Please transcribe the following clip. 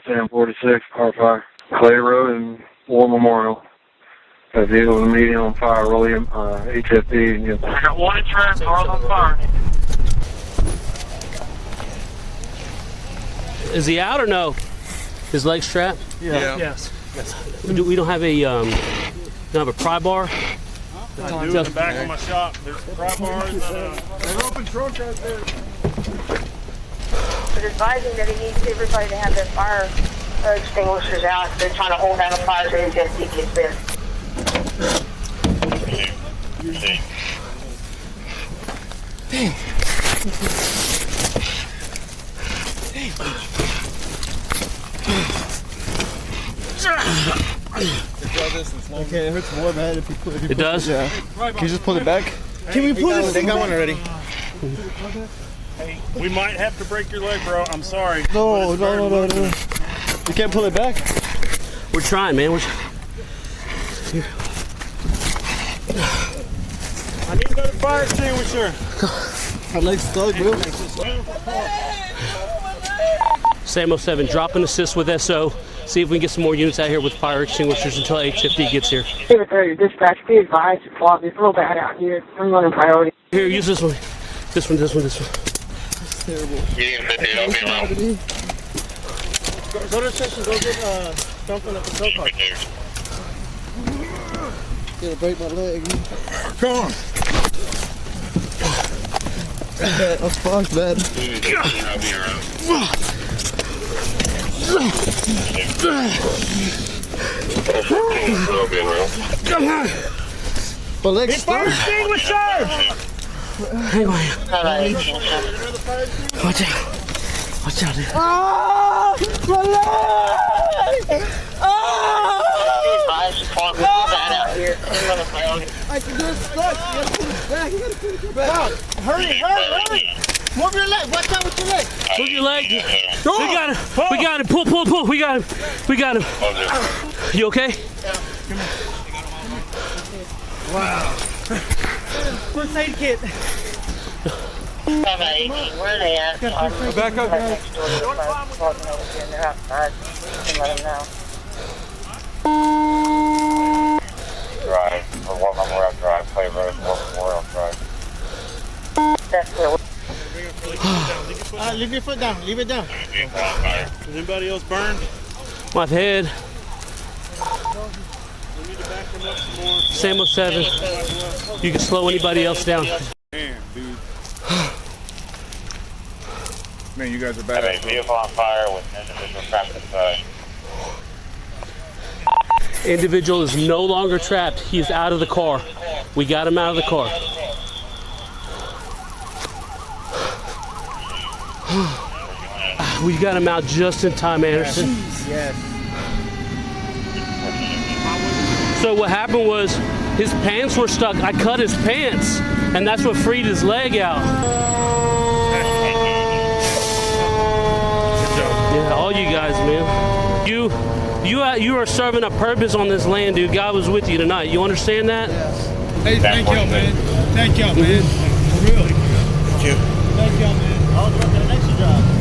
Sam 46, car fire, Clay Road and War Memorial. Got a vehicle with a median on fire, William, HFD. I got one track, car's on fire. Is he out or no? His leg strapped? Yeah. Yes. We don't have a pry bar? I do in the back of my shop. There's pry bars and an open trunk right there. But advising that he needs everybody to have their fire extinguishers out. They're trying to hold down the fire so it just gets there. Damn. Okay, it hurts more, man, if you put it. It does? Yeah. Can you just pull it back? Can we pull this? They got one already. Hey, we might have to break your leg, bro. I'm sorry. No. You can't pull it back? We're trying, man. I need another fire extinguisher. My leg's stuck, bro. Sam 07, drop an assist with SO. See if we can get some more units out here with fire extinguishers until HFD gets here. David 30, dispatch, be advised, it's real bad out here. I'm running priority. Here, use this one. This one. That's terrible. Go to the section, go get something at the tow car. Gonna break my leg. Come on. That's fucked, man. My leg's Fire stuck. extinguisher! Hang on. Watch out, dude. Ah! My leg! Ah! I can do it stuck. You gotta put it back. You gotta put it back. Hurry. Move your leg. Watch out with your leg. Move your leg. We got him. Pull. We got him. You okay? Wow. First aid kit. 718, where are they at? Back up, guys. They're outside. You can let them know. Drive, Memorial Drive, Clay Road, Memorial Drive. That's where Leave your foot down. Leave it down. Is anybody else burned? My head. We need to back them up some more. Sam 07. You can slow anybody else down. Damn, dude. Man, you guys are bad. A vehicle on fire with an individual trapped inside. Individual is no longer trapped. He is out of the car. We got him out of the car. We got him out just in time, Anderson. Yes. So what happened was his pants were stuck. I cut his pants, and that's what freed his leg out. Yeah, all you guys, man. You are serving a purpose on this land, dude. God was with you tonight. You understand that? Yes. Hey, thank y'all, man. Thank y'all, man. Really. Thank you. Thank y'all, man. I'll drop that next job.